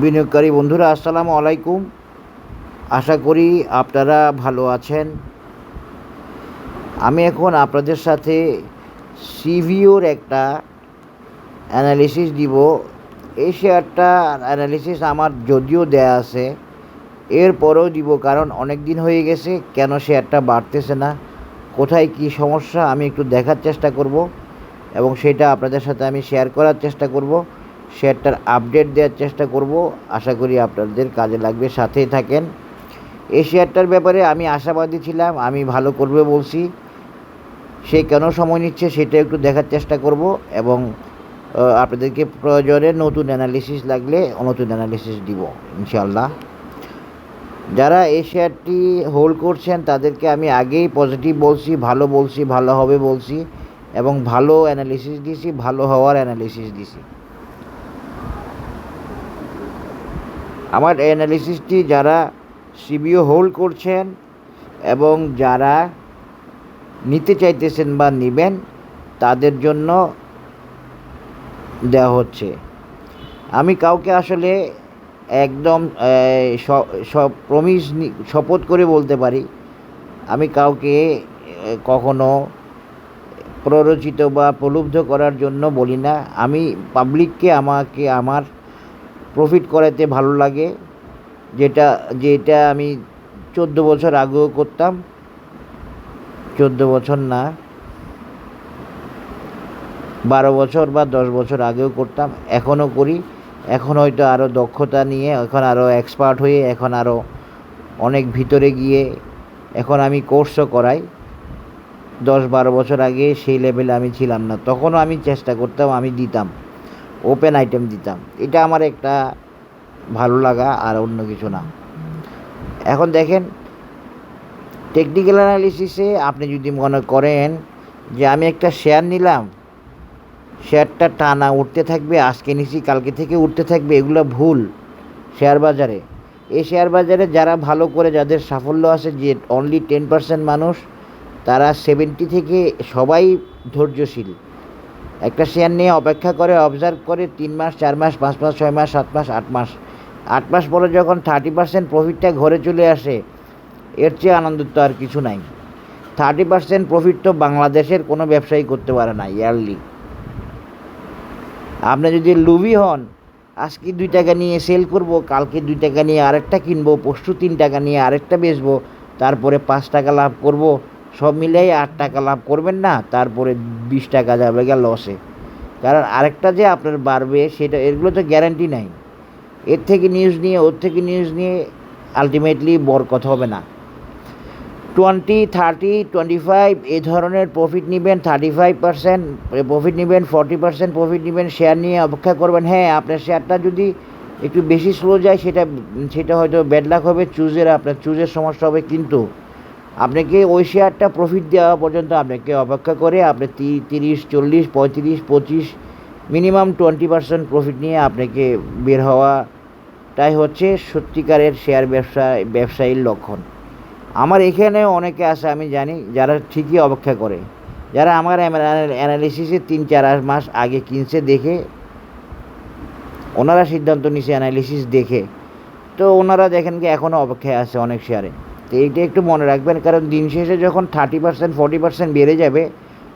বিনিয়োগকারী বন্ধুরা আসসালামু আলাইকুম। আশা করি আপনারা ভালো আছেন। আমি এখন আপনাদের সাথে সিভিওর একটা অ্যানালিসিস দিব। এই শেয়ারটা অ্যানালিসিস আমার যদিও দেয়া আছে, এরপরেও দিব, কারণ অনেক দিন হয়ে গেছে। কেন শেয়ারটা বাড়তেছে না, কোথায় কি সমস্যা আমি একটু দেখার চেষ্টা করব এবং সেটা আপনাদের সাথে আমি শেয়ার করার চেষ্টা করব। শেয়ারটার আপডেট দেওয়ার চেষ্টা করব। আশা করি আপনাদের কাজে লাগবে, সাথেই থাকেন। এই শেয়ারটার ব্যাপারে আমি আশাবাদী ছিলাম, আমি ভালো করবে বলছি। সে কেন সময় নিচ্ছে সেটা একটু দেখার চেষ্টা করব এবং আপনাদেরকে প্রয়োজনে নতুন অ্যানালিসিস লাগলে নতুন অ্যানালিসিস দিব ইনশাআল্লাহ। যারা এই শেয়ারটি হোল্ড করছেন তাদেরকে আমি আগেই পজিটিভ বলছি, ভালো হবে বলছি এবং ভালো অ্যানালিসিস দিছি, ভালো হওয়ার অ্যানালিসিস দিছি। আমার অ্যানালিসিসটি যারা সিবিও হোল্ড করছেন এবং যারা নিতে চাইতেছেন বা নেবেন তাদের জন্য দেওয়া হচ্ছে। আমি কাউকে আসলে একদম শপথ করে বলতে পারি, আমি কাউকে কখনো প্ররোচিত বা প্রলুব্ধ করার জন্য বলি না। আমি পাবলিককে আমাকে আমার প্রফিট করাতে ভালো লাগে, যেটা আমি 14 বছর আগেও করতাম। 14 বছর না, 12 বছর বা 10 বছর আগেও করতাম, এখনও করি। এখন হয়তো আরও দক্ষতা নিয়ে, এখন আরও এক্সপার্ট হয়ে, এখন আরও অনেক ভিতরে গিয়ে এখন আমি কোর্সও করাই। 10-12 বছর আগে সেই লেভেলে আমি ছিলাম না, তখনও আমি চেষ্টা করতাম, আমি দিতাম, ওপেন আইটেম দিতাম। এটা আমার একটা ভালো লাগা, আর অন্য কিছু না। এখন দেখেন, টেকনিক্যাল অ্যানালিসিসে আপনি যদি মনে করেন যে আমি একটা শেয়ার নিলাম, শেয়ারটা টানা উঠতে থাকবে, আজকে নিচ্ছি কালকে থেকে উঠতে থাকবে, এগুলো ভুল। শেয়ার বাজারে, এই শেয়ার বাজারে যারা ভালো করে, যাদের সাফল্য আছে, যে অনলি 10% মানুষ, তারা 70 থেকে সবাই ধৈর্যশীল। একটা শেয়ার নিয়ে অপেক্ষা করে, অবজার্ভ করে 3 মাস, 4 মাস, 5 মাস, 6 মাস, 7 মাস, 8 মাস। 8 মাস পরে যখন 30% প্রফিটটা ঘরে চলে আসে, এর চেয়ে আনন্দিত আর কিছু নাই। 30% প্রফিট তো বাংলাদেশের কোনো ব্যবসায়ী করতে পারে না ইয়ারলি। আপনি যদি লুভি হন, আজকে 2 টাকা নিয়ে সেল করব, কালকে 2 টাকা নিয়ে আরেকটা কিনবো, পরশু 3 টাকা নিয়ে আরেকটা বেচবো, তারপরে 5 টাকা লাভ করব, সব মিলিয়ে 8 টাকা লাভ করবেন না, তারপরে 20 টাকা যাবে গা লসে। কারণ আরেকটা যে আপনার বাড়বে, সেটা এগুলো তো গ্যারান্টি নাই। এর থেকে নিউজ নিয়ে, ওর থেকে নিউজ নিয়ে আলটিমেটলি বরকত হবে না। 20, 30, 25 এই ধরনের প্রফিট নেবেন, 35% প্রফিট নেবেন, 40% প্রফিট নেবেন, শেয়ার নিয়ে অপেক্ষা করবেন। হ্যাঁ, আপনার শেয়ারটা যদি একটু বেশি স্লো যায়, সেটা হয়তো ব্যাড লাক হবে, আপনার চুজের সমস্যা হবে, কিন্তু আপনাকে ওই শেয়ারটা প্রফিট দেওয়া পর্যন্ত আপনাকে অপেক্ষা করে আপনি 30, 40, 35, 25, মিনিমাম 20% প্রফিট নিয়ে আপনাকে বের হওয়াটাই হচ্ছে সত্যিকারের শেয়ার ব্যবসায়ীর লক্ষণ। আমার এখানে অনেকে আছে আমি জানি, যারা ঠিকই অপেক্ষা করে, যারা আমার অ্যানালিসিসে 3-4 মাস আগে কিনছে দেখে, ওনারা সিদ্ধান্ত নিছে অ্যানালিসিস দেখে, তো ওনারা দেখেন কি এখনও অপেক্ষায় আছে অনেক শেয়ারে। তো এইটা একটু মনে রাখবেন, কারণ দিন শেষে যখন 30%, 40% বেড়ে যাবে,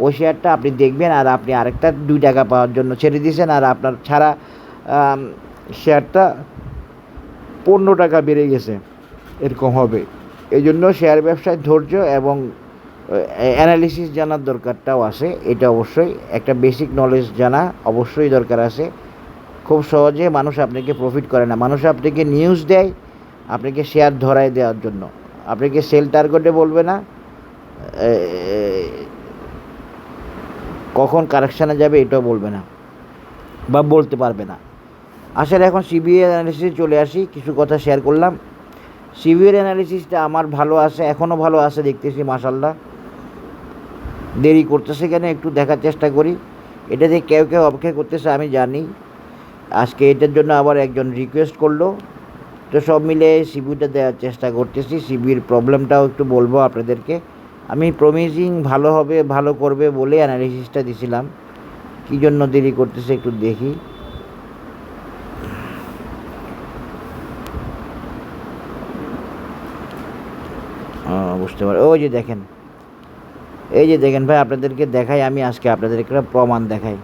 ওই শেয়ারটা আপনি দেখবেন আর আপনি আরেকটা 2 টাকা পাওয়ার জন্য ছেড়ে দিয়েছেন, আর আপনার ছাড়া শেয়ারটা 15 টাকা বেড়ে গেছে, এরকম হবে। এই জন্য শেয়ার ব্যবসায় ধৈর্য এবং অ্যানালিসিস জানার দরকারটাও আছে। এটা অবশ্যই একটা বেসিক নলেজ জানা অবশ্যই দরকার আছে। খুব সহজে মানুষ আপনাকে প্রফিট করে না, মানুষ আপনাকে নিউজ দেয় আপনাকে শেয়ার ধরায় দেওয়ার জন্য, আপনাকে সেল টার্গেটে বলবে না, কখন কারেকশানে যাবে এটাও বলবে না বা বলতে পারবে না। আসলে এখন সিবিএ অ্যানালিসিসে চলে আসি, কিছু কথা শেয়ার করলাম। সিভিওর অ্যানালিসিসটা আমার ভালো আছে, এখনও ভালো আছে দেখতেছি মাশাআল্লাহ। দেরি করতেছে কেন একটু দেখার চেষ্টা করি। এটা যে কেউ অপেক্ষা করতেছে আমি জানি। আজকে এটার জন্য আবার একজন রিকোয়েস্ট করলো, তো সব মিলে সিভিটা দেওয়ার চেষ্টা করতেছি। সিভির প্রবলেমটাও একটু বলবো আপনাদেরকে। আমি প্রমিজিং ভালো হবে, ভালো করবে বলে অ্যানালিসিসটা দিছিলাম। কী জন্য দেরি করতেছে একটু দেখি। বুঝতে পারি। ওই যে দেখেন, এই যে দেখেন ভাই, আপনাদেরকে দেখাই আমি আজকে, আপনাদের একটা প্রমাণ দেখাই।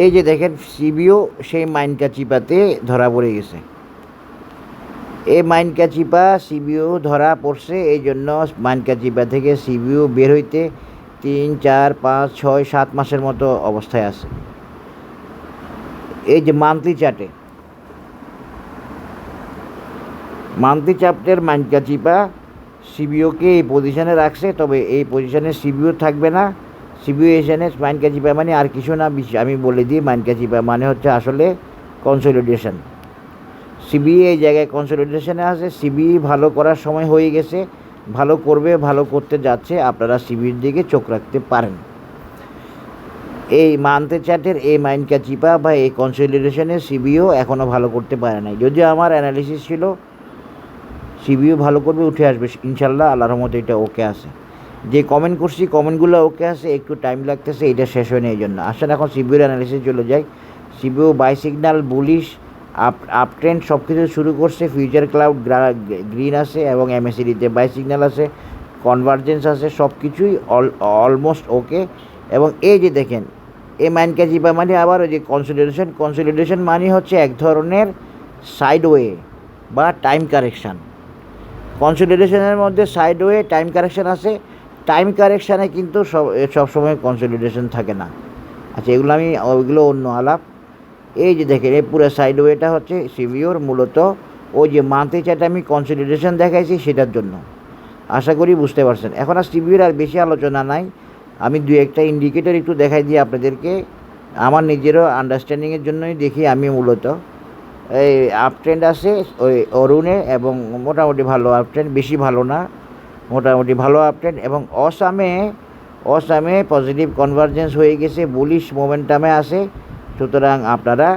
এই যে দেখেন, সিবিও সেই মাইনকা চিপাতে ধরা পড়ে গেছে। এই মাইনকা চিপা সিবিও ধরা পড়ছে, এই জন্য মাইনকা চিপা থেকে সিবিও বের হইতে 3, 4, 5, 6, 7 মাসের মতো অবস্থায় আছে। এই যে মান্থলি চার্টের মাইনকা চিপা সিবিওকে এই পজিশনে রাখছে, তবে এই পজিশনে সিবিও থাকবে না। সিবিও এখানে মাইনকা চিপা মানে আর কিছু না, আমি বলে দিই, মাইনকা চিপা মানে হচ্ছে আসলে কনসলিডেশন। সিবিই এই জায়গায় কনসলিডেশনে আছে। সিবিই ভালো করার সময় হয়ে গেছে, ভালো করবে, ভালো করতে যাচ্ছে, আপনারা সিবির দিকে চোখ রাখতে পারেন। এই মান্থলি চার্টের এই মাইনকা চিপা বা এই কনসলিডেশনে সিবিও এখনও ভালো করতে পারে নাই। যদিও আমার অ্যানালিসিস ছিল সিবিও ভালো করবে, উঠে আসবে ইনশাল্লাহ, আল্লাহর রহমতে এটা ওকে আছে। যে কমেন্ট করছি কমেন্টগুলো ওকে আছে, একটু টাইম লাগতেছে, এটা শেষ হয় না এই জন্য। আসলে এখন সিবিওর অ্যানালিসিস চলে যায়। CBO buy signal, bullish, up trend সব কিছু শুরু করছে। ফিউচার ক্লাউড গ্রিন আছে এবং এমএসিডিতে বাই সিগন্যাল আছে, কনভার্জেন্স আছে, সব কিছুই অলমোস্ট ওকে। এবং এই যে দেখেন, এই মাইনকা চিপা মানে আবার ওই যে কনসলিডেশন মানে হচ্ছে এক ধরনের সাইডওয়ে বা টাইম কারেকশান। কনসলিডেশনের মধ্যে সাইডওয়ে টাইম কারেকশান আছে। টাইম কারেকশানে কিন্তু সবসময় কনসলিডেশন থাকে না। আচ্ছা, এগুলো ওইগুলো অন্য আলাপ। এই যে দেখেন, এই পুরো সাইডওয়েটা হচ্ছে সিবিওর মূলত ওই যে মান্থলি চার্টে আমি কনসলিডেশন দেখাইছি সেটার জন্য। আশা করি বুঝতে পারছেন। এখন আর সিবিওর আর বেশি আলোচনা নাই, আমি 2-1টা ইন্ডিকেটর একটু দেখাই দিই আপনাদেরকে, আমার নিজেরও আন্ডারস্ট্যান্ডিংয়ের জন্যই দেখি আমি মূলত। এই আপ ট্রেন্ড আছে ওই অরুণে, এবং মোটামুটি ভালো আপ ট্রেন্ড, বেশি ভালো না, মোটামুটি ভালো আপ ট্রেন্ড। এবং অসামে পজিটিভ কনভার্জেন্স হয়ে গেছে, বুলিশ মোমেন্টামে আছে। সুতরাং আপনারা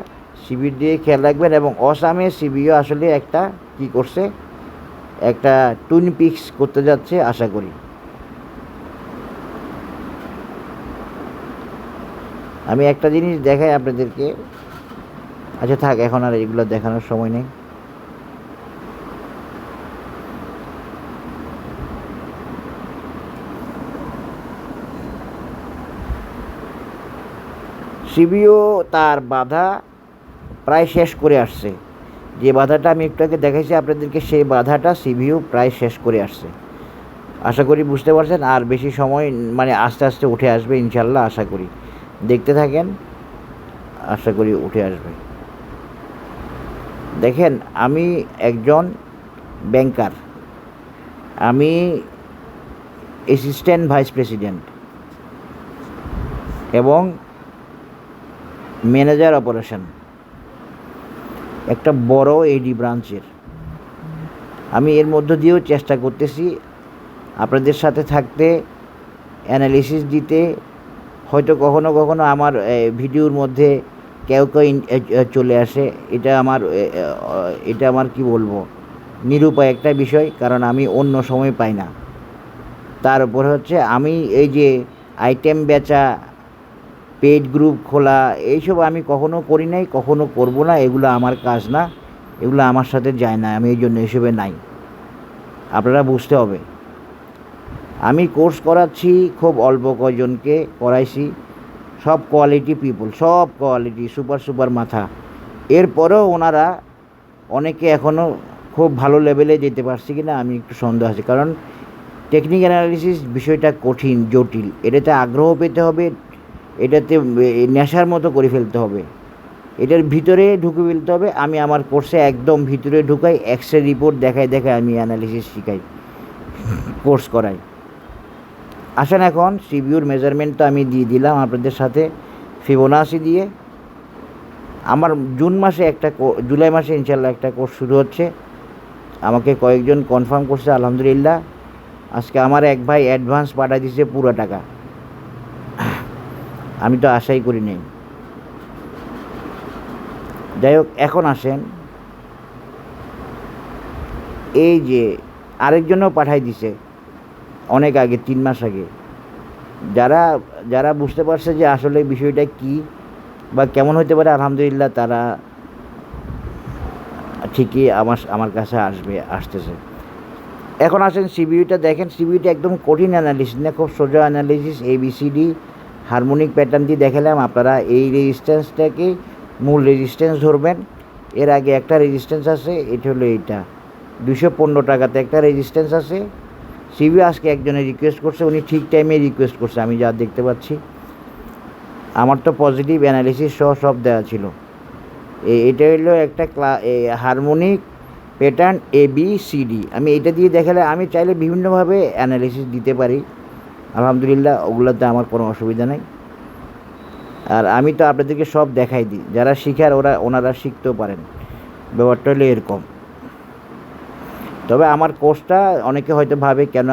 সিবির দিয়ে খেয়াল রাখবেন। এবং অসামে সিবিও আসলে একটা কী করছে, একটা টুইন পিক্স করতে যাচ্ছে আশা করি। আমি একটা জিনিস দেখাই আপনাদেরকে। আচ্ছা থাক, এখন আর এগুলো দেখানোর সময় নেই। সিবিও তার বাধা প্রায় শেষ করে আসছে। যে বাধাটা আমি একটু আগে দেখাইছি আপনাদেরকে, সেই বাধাটা সিবিও প্রায় শেষ করে আসছে। আশা করি বুঝতে পারছেন। আর বেশি সময় মানে আস্তে আস্তে উঠে আসবে ইনশাল্লাহ, আশা করি। দেখতে থাকেন, আশা করি উঠে আসবে। দেখেন, আমি একজন ব্যাংকার, আমি অ্যাসিস্ট্যান্ট ভাইস প্রেসিডেন্ট এবং ম্যানেজার অপারেশন একটা বড় এডি ব্রাঞ্চের। আমি এর মধ্য দিয়েও চেষ্টা করতেছি আপনাদের সাথে থাকতে, অ্যানালিসিস দিতে। হয়তো কখনো কখনো আমার ভিডিওর মধ্যে কেউ চলে আসে, এটা আমার কি বলবো, নিরুপায় একটা বিষয়, কারণ আমি অন্য সময় পাই না। তার উপরে হচ্ছে আমি এই যে আইটেম বেচা, পেইড গ্রুপ খোলা, এইসব আমি কখনো করি নাই, কখনো করব না। এগুলো আমার কাজ না, এগুলো আমার সাথে যায় না, আমি এই জন্য এসবে নাই। আপনারা বুঝতে হবে। আমি কোর্স করাচ্ছি, খুব অল্প কয়জনকে করাইছি, সব কোয়ালিটি পিপল, সব কোয়ালিটি সুপার মাথা। এরপরেও ওনারা অনেকে এখনও খুব ভালো লেভেলে যেতে পারছে কি না আমি একটু সন্দেহ আছে, কারণ টেকনিক অ্যানালিসিস বিষয়টা কঠিন, জটিল। এটাতে আগ্রহ পেতে হবে, এটাতে নেশার মতো করে ফেলতে হবে, এটার ভিতরে ঢুকে ফেলতে হবে। আমি আমার কোর্সে একদম ভিতরে ঢুকাই, এক্সরে রিপোর্ট দেখাই আমি অ্যানালিসিস শিখাই, কোর্স করাই। আসেন এখন সিবিউর মেজারমেন্ট তো আমি দিয়ে দিলাম আপনাদের সাথে ফিবোনাসি দিয়ে। আমার জুলাই মাসে ইনশাল্লাহ একটা কোর্স শুরু হচ্ছে। আমাকে কয়েকজন কনফার্ম করছে, আলহামদুলিল্লাহ। আজকে আমার এক ভাই অ্যাডভান্স পাঠিয়ে দিয়েছে পুরো টাকা, আমি তো আশাই করি নাই। যাই হোক, এখন আসেন, এই যে আরেকজনও পাঠাই দিছে অনেক আগে, 3 মাস আগে। যারা বুঝতে পারছে যে আসলে বিষয়টা কি বা কেমন হতে পারে, আলহামদুলিল্লাহ তারা ঠিকই আমার কাছে আসতেছে। এখন আসেন সিবিইউটা দেখেন। সিবিইউটা একদম কঠিন অ্যানালিসিস না, খুব সোজা অ্যানালিসিস। ABCD হারমোনিক প্যাটার্ন দিয়ে দেখালাম। আপনারা এই রেজিস্ট্যান্সটাকেই মূল রেজিস্ট্যান্স ধরবেন। এর আগে একটা রেজিস্ট্যান্স আছে, এটা হলো এইটা 215 টাকাতে একটা রেজিস্ট্যান্স আছে। সিবিইউ আজকে একজনে রিকোয়েস্ট করছে, উনি ঠিক টাইমে রিকোয়েস্ট করছে, আমি যা দেখতে পাচ্ছি। আমার তো পজিটিভ অ্যানালিসিস সহ সব দেওয়া ছিল। এটা হলো একটা হারমোনিক প্যাটার্ন ABCD। আমি এটা দিয়ে দেখালে আমি চাইলে বিভিন্নভাবে অ্যানালিসিস দিতে পারি, আলহামদুলিল্লাহ ওগুলোতে আমার কোনো অসুবিধা নেই। আর আমি তো আপনাদেরকে সব দেখাই দিই, যারা শিখার ওনারা শিখতেও পারেন। ব্যাপারটা হলো এরকম। তবে আমার কোর্সটা অনেকে হয়তো ভাবে কেন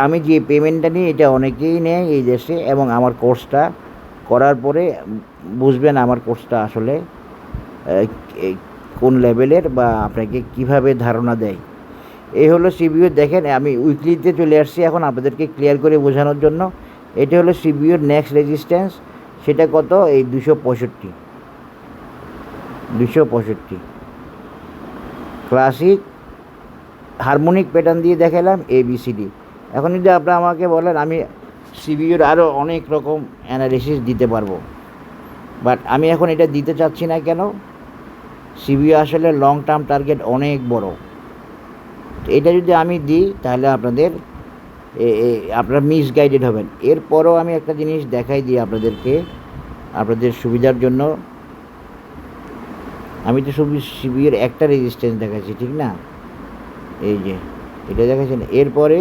আমি যে পেমেন্টটা নিই এটা অনেকেই নেয় এই দেশে, এবং আমার কোর্সটা করার পরে বুঝবেন আমার কোর্সটা আসলে কোন লেভেলের বা আপনাকে কিভাবে ধারণা দেয়। এই হলো সিবিইউ। দেখেন আমি উইকলিতে চলে আসছি এখন আপনাদেরকে ক্লিয়ার করে বোঝানোর জন্য। এটা হলো সিবিইউর নেক্সট রেজিস্ট্যান্স, সেটা কত? এই 265 ক্লাসিক হারমোনিক প্যাটার্ন দিয়ে দেখালাম ABCD। এখন যদি আপনারা আমাকে বলেন, আমি সিবিইউর আরও অনেক রকম অ্যানালিসিস দিতে পারবো, বাট আমি এখন এটা দিতে চাচ্ছি না। কেন? সিবিইউ আসলে লং টার্ম টার্গেট অনেক বড়। এটা যদি আমি দিই তাহলে আপনারা মিসগাইডেড হবেন। এরপরও আমি একটা জিনিস দেখাই দিই আপনাদেরকে, আপনাদের সুবিধার জন্য। আমি তো সিবিইউর একটা রেজিস্ট্যান্স দেখাচ্ছি, ঠিক না? এই যে এটা দেখাচ্ছেন। এরপরে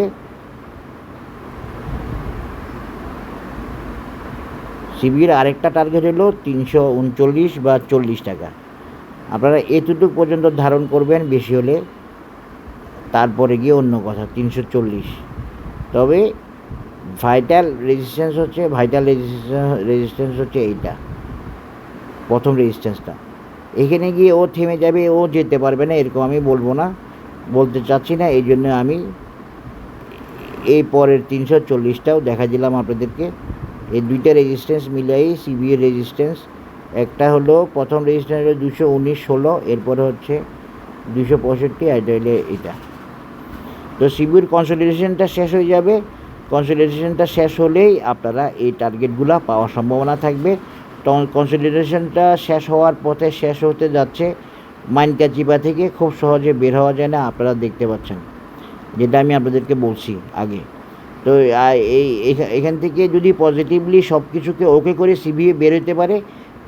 সিবিইউর আরেকটা টার্গেট হলো 339 বা 40 টাকা। আপনারা এতটুকু পর্যন্ত ধারণ করবেন, বেশি হলে তারপরে গিয়ে অন্য কথা 340। তবে ভাইটাল রেজিস্ট্যান্স হচ্ছে এইটা, প্রথম রেজিস্ট্যান্সটা। এখানে গিয়ে ও থেমে যাবে, ও যেতে পারবে না, এরকম আমি বলতে চাচ্ছি না। এই জন্য আমি এই পরের 340টাও দেখা দিলাম আপনাদেরকে। এই দুইটা রেজিস্ট্যান্স মিলাই সিবিইউ রেজিস্ট্যান্স। একটা হলো প্রথম রেজিস্ট্যান্স হলো 219.16, এরপরে হচ্ছে 265, এটা হলে এটা। তো সিবিইউর কনসলিডেশনটা শেষ হয়ে যাবে। কনসলিডেশনটা শেষ হলেই আপনারা এই টার্গেটগুলো পাওয়ার সম্ভাবনা থাকবে। কনসলিডেশনটা শেষ হওয়ার পথে শেষ হতে যাচ্ছে মাইনকাচিপা থেকে, খুব সহজে বের হওয়া যায় না, আপনারা দেখতে পাচ্ছেন, যেটা আমি আপনাদেরকে বলছি আগে। তো এখান থেকে যদি পজিটিভলি সব কিছুকে ওকে করে সিবিইউ বেরোতে পারে,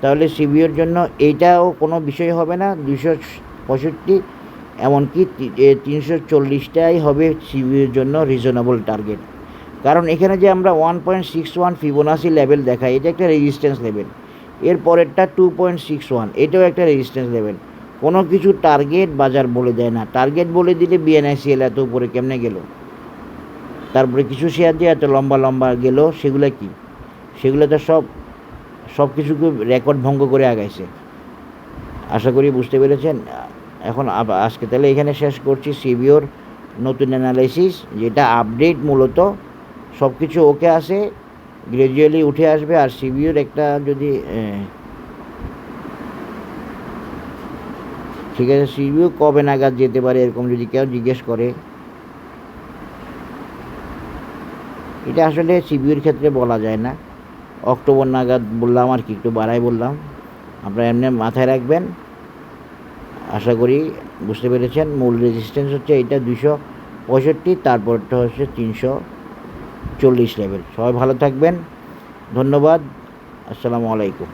তাহলে সিবিইউর জন্য এইটাও কোনো বিষয় হবে না। 265 এমনকি 340টাই হবে সিবিইউর জন্য রিজনেবল টার্গেট। কারণ এখানে যে আমরা 1.61 ফিবোনাসি লেভেল দেখাই, এটা একটা রেজিস্ট্যান্স লেভেল। এর পরেরটা 2.61, এটাও একটা রেজিস্ট্যান্স লেভেল। কোনো কিছু টার্গেট বাজার বলে দেয় না। টার্গেট বলে দিলে BNICL এত উপরে কেমনে গেল, তারপরে কিছু শেয়ার দিয়ে এত লম্বা গেল, সেগুলো কি? সেগুলো তো সব কিছুকে রেকর্ড ভঙ্গ করে আগাইছে। আশা করি বুঝতে পেরেছেন। এখন আজকে তাহলে এখানে শেষ করছি সিবিইউর নতুন অ্যানালাইসিস, যেটা আপডেট। মূলত সব কিছু ওকে আসে, গ্র্যাজুয়ালি উঠে আসবে। আর সিবিইউর একটা যদি ঠিক আছে, সিবিইউ কবে নাগাদ যেতে পারে এরকম যদি কেউ জিজ্ঞেস করে, এটা আসলে সিবিইউর ক্ষেত্রে বলা যায় না। অক্টোবর নাগাদ বললাম আর কি, একটু বাড়াই বললাম। আপনারা এমনি মাথায় রাখবেন। আশা করি বুঝতে পেরেছেন। মূল রেজিস্ট্যান্স হচ্ছে এইটা 265, তারপরটা হচ্ছে 340 লেভেল। সবাই ভালো থাকবেন, ধন্যবাদ, আসসালামু আলাইকুম।